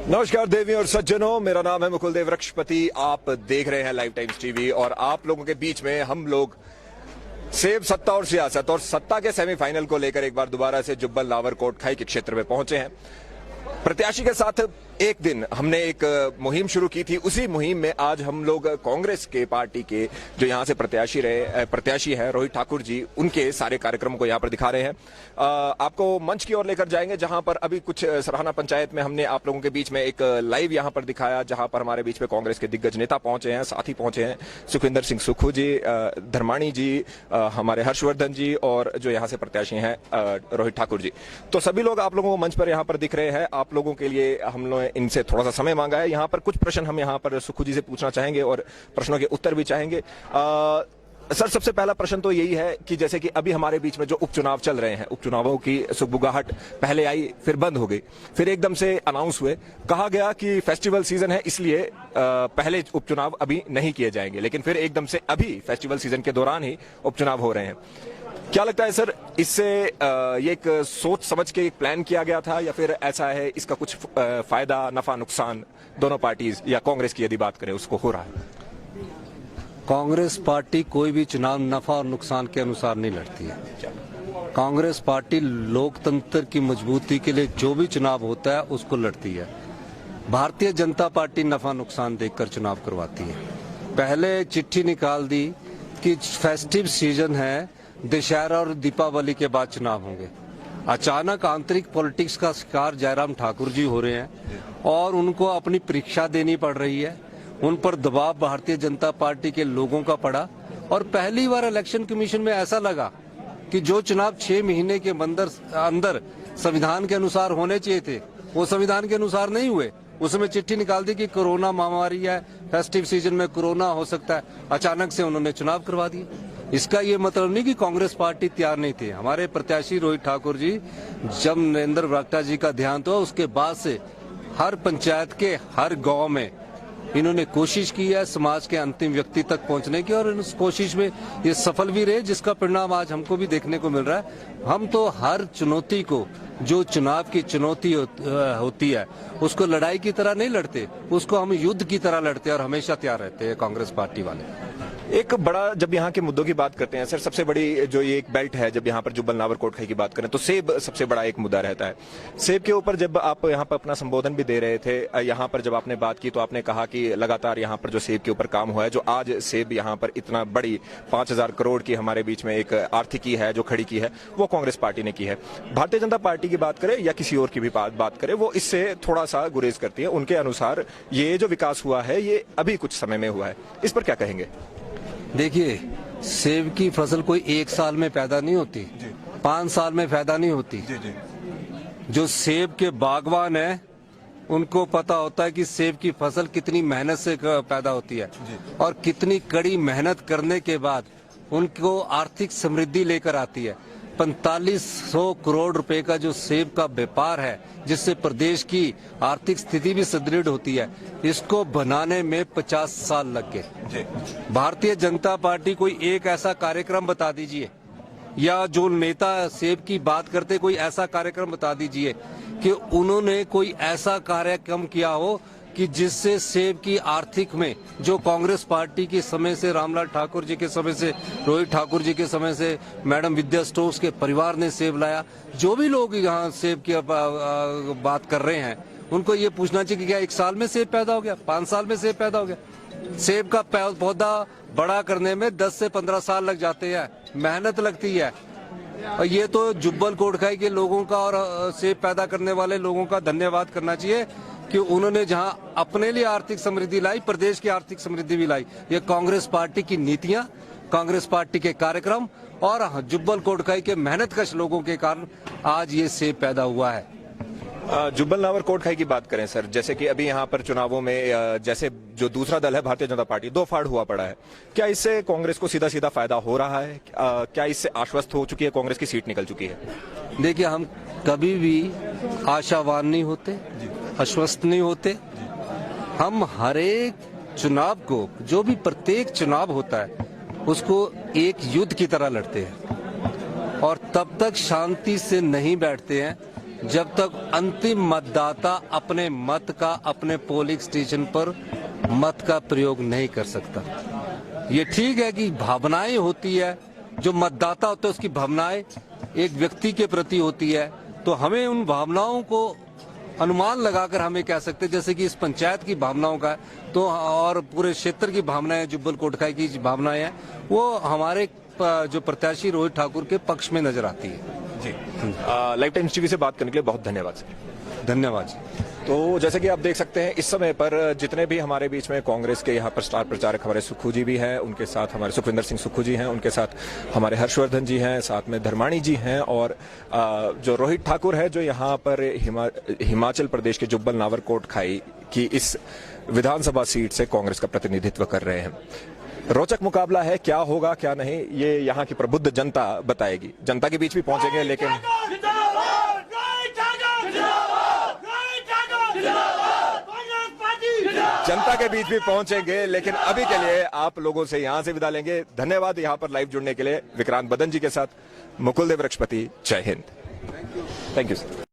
नमस्कार देवियों और सज्जनों, मेरा नाम है मुकुल देव वृक्षपति। आप देख रहे हैं लाइव टाइम्स टीवी और आप लोगों के बीच में हम लोग सेब, सत्ता और सियासत और सत्ता के सेमीफाइनल को लेकर एक बार दोबारा से जुब्बल नावर कोटखाई के क्षेत्र में पहुंचे हैं। प्रत्याशी के साथ एक दिन हमने एक मुहिम शुरू की थी। उसी मुहिम में आज हम लोग कांग्रेस के पार्टी के जो यहाँ से प्रत्याशी है रोहित ठाकुर जी, उनके सारे कार्यक्रमों को यहाँ पर दिखा रहे हैं। आपको मंच की ओर लेकर जाएंगे जहां पर अभी कुछ सराहना पंचायत में हमने आप लोगों के बीच में एक लाइव यहाँ पर दिखाया, जहां पर हमारे बीच में कांग्रेस के दिग्गज नेता पहुंचे हैं, साथी पहुंचे हैं, सुखविंदर सिंह सुक्खू जी, धर्माणी जी, हमारे हर्षवर्धन जी और जो यहाँ से प्रत्याशी हैं रोहित ठाकुर जी। तो सभी लोग आप लोगों को मंच पर यहाँ पर दिख रहे हैं। आप लोगों के लिए हम लोग इनसे थोड़ा सा समय मांगा है। यहाँ पर कुछ प्रश्न हम यहाँ पर सुक्खू जी से पूछना चाहेंगे और प्रश्नों के उत्तर भी चाहेंगे। सर, सबसे पहला प्रश्न तो यही है कि जैसे कि अभी हमारे बीच में जो उपचुनाव चल रहे हैं, उपचुनावों की सुगबुगाहट पहले आई, फिर बंद हो गई, फिर एकदम से अनाउंस हुए, कहा गया कि फेस्टिवल सीजन है इसलिए पहले उपचुनाव अभी नहीं किए जाएंगे, लेकिन फिर एकदम से अभी फेस्टिवल सीजन के दौरान ही उपचुनाव हो रहे हैं। क्या लगता है सर, इससे ये एक सोच समझ के एक प्लान किया गया था या फिर ऐसा है इसका कुछ फायदा नफा नुकसान दोनों पार्टीज या कांग्रेस की यदि बात करें उसको हो रहा है? कांग्रेस पार्टी कोई भी चुनाव नफा और नुकसान के अनुसार नहीं लड़ती है। कांग्रेस पार्टी लोकतंत्र की मजबूती के लिए जो भी चुनाव होता है उसको लड़ती है। भारतीय जनता पार्टी नफा नुकसान देखकर चुनाव करवाती है। पहले चिट्ठी निकाल दी कि फेस्टिव सीजन है, दशहरा और दीपावली के बाद चुनाव होंगे। अचानक आंतरिक पॉलिटिक्स का शिकार जयराम ठाकुर जी हो रहे हैं और उनको अपनी परीक्षा देनी पड़ रही है। उन पर दबाव भारतीय जनता पार्टी के लोगों का पड़ा और पहली बार इलेक्शन कमीशन में ऐसा लगा कि जो चुनाव 6 महीने के अंदर संविधान के अनुसार होने चाहिए थे वो संविधान के अनुसार नहीं हुए। उसमें चिट्ठी निकाल दी कि कोरोना महामारी है, फेस्टिव सीजन में कोरोना हो सकता है, अचानक से उन्होंने चुनाव करवा दिए। इसका ये मतलब नहीं कि कांग्रेस पार्टी तैयार नहीं थी। हमारे प्रत्याशी रोहित ठाकुर जी, जब नरेंद्र बरागटा जी का देहांत हुआ उसके बाद से हर पंचायत के हर गांव में इन्होंने कोशिश की है समाज के अंतिम व्यक्ति तक पहुंचने की और उस कोशिश में ये सफल भी रहे, जिसका परिणाम आज हमको भी देखने को मिल रहा है। हम तो हर चुनौती को, जो चुनाव की चुनौती होती है, उसको लड़ाई की तरह नहीं लड़ते, उसको हम युद्ध की तरह लड़ते हैं और हमेशा तैयार रहते हैं कांग्रेस पार्टी वाले। एक बड़ा, जब यहाँ के मुद्दों की बात करते हैं सर, सबसे बड़ी जो ये एक बेल्ट है, जब यहाँ पर जुब्बल नावर कोटखाई की बात करें तो सेब सबसे बड़ा एक मुद्दा रहता है। सेब के ऊपर जब आप यहाँ पर अपना संबोधन भी दे रहे थे, यहाँ पर जब आपने बात की तो आपने कहा कि लगातार यहाँ पर जो सेब के ऊपर काम हुआ है, जो आज सेब यहाँ पर इतना बड़ी 5000 करोड़ की हमारे बीच में एक आर्थिकी है जो खड़ी की है, वो कांग्रेस पार्टी ने की है। भारतीय जनता पार्टी की बात करें या किसी और की भी बात करें, वो इससे थोड़ा सा गुरेज करती है। उनके अनुसार ये जो विकास हुआ है ये अभी कुछ समय में हुआ है, इस पर क्या कहेंगे? देखिए, सेब की फसल कोई 1 साल में पैदा नहीं होती, 5 साल में पैदा नहीं होती। जो सेब के बागवान है उनको पता होता है कि सेब की फसल कितनी मेहनत से पैदा होती है और कितनी कड़ी मेहनत करने के बाद उनको आर्थिक समृद्धि लेकर आती है। 4500 करोड़ रुपए का जो सेब का व्यापार है, जिससे प्रदेश की आर्थिक स्थिति भी सुदृढ़ होती है, इसको बनाने में 50 साल लग गए। भारतीय जनता पार्टी कोई एक ऐसा कार्यक्रम बता दीजिए, या जो नेता सेब की बात करते कोई ऐसा कार्यक्रम बता दीजिए कि उन्होंने कोई ऐसा कार्यक्रम किया हो कि जिससे सेब की आर्थिक में, जो कांग्रेस पार्टी के समय से, रामलाल ठाकुर जी के समय से, रोहित ठाकुर जी के समय से, मैडम विद्या स्टोक्स के परिवार ने सेब लाया, जो भी लोग यहाँ सेब की बात कर रहे हैं उनको ये पूछना चाहिए कि क्या 1 साल में सेब पैदा हो गया, 5 साल में सेब पैदा हो गया? सेब का पौधा बड़ा करने में 10 से 15 साल लग जाते हैं, मेहनत लगती है। और ये तो जुब्बल कोटखाई के लोगों का और सेब पैदा करने वाले लोगों का धन्यवाद करना चाहिए कि उन्होंने जहां अपने लिए आर्थिक समृद्धि लाई, प्रदेश की आर्थिक समृद्धि भी लाई। ये कांग्रेस पार्टी की नीतियां, कांग्रेस पार्टी के कार्यक्रम और जुब्बल कोटखाई के मेहनतकश लोगों के कारण आज ये सेब पैदा हुआ है। जुब्बल नावर कोटखाई की बात करें सर, जैसे कि अभी यहाँ पर चुनावों में जैसे जो दूसरा दल है भारतीय जनता पार्टी, 2 फाड़ हुआ पड़ा है, क्या इससे कांग्रेस को सीधा सीधा फायदा हो रहा है? क्या इससे आश्वस्त हो चुकी है, कांग्रेस की सीट निकल चुकी है? देखिए, हम कभी भी आशावान नहीं होते, आश्वस्त नहीं होते। हम हर एक चुनाव को, जो भी प्रत्येक चुनाव होता है, उसको एक युद्ध की तरह लड़ते हैं और तब तक शांति से नहीं बैठते हैं जब तक अंतिम मतदाता अपने मत का अपने पोलिंग स्टेशन पर मत का प्रयोग नहीं कर सकता। ये ठीक है कि भावनाएं होती है, जो मतदाता होता है उसकी भावनाएं एक व्यक्ति के प्रति होती है, तो हमें उन भावनाओं को अनुमान लगाकर हमें कह सकते हैं, जैसे कि इस पंचायत की भावनाओं का तो और पूरे क्षेत्र की भावनाएं, जुब्बल कोटखाई की भावनाएं हैं, वो हमारे जो प्रत्याशी रोहित ठाकुर के पक्ष में नजर आती है। जी, लाइव टाइम्स टीवी से बात करने के लिए बहुत धन्यवाद सर। धन्यवाद जी। तो जैसे कि आप देख सकते हैं इस समय पर जितने भी हमारे बीच में कांग्रेस के यहाँ पर स्टार प्रचारक हमारे सुक्खू जी भी हैं, उनके साथ हमारे सुखविंदर सिंह सुक्खू जी हैं, उनके साथ हमारे हर्षवर्धन जी हैं, साथ में धर्माणी जी हैं, और जो रोहित ठाकुर है जो यहाँ पर हिमाचल प्रदेश के जुब्बल नावरकोट खाई की इस विधानसभा सीट से कांग्रेस का प्रतिनिधित्व कर रहे हैं। रोचक मुकाबला है, क्या होगा क्या नहीं ये यहाँ की प्रबुद्ध जनता बताएगी। जनता के बीच भी पहुंचेंगे, लेकिन जनता के बीच भी पहुंचेंगे, लेकिन अभी के लिए आप लोगों से यहां से विदा लेंगे। धन्यवाद यहाँ पर लाइव जुड़ने के लिए। विक्रांत बदन जी के साथ मुकुल देव रक्षपति, जय हिंद। Thank you sir.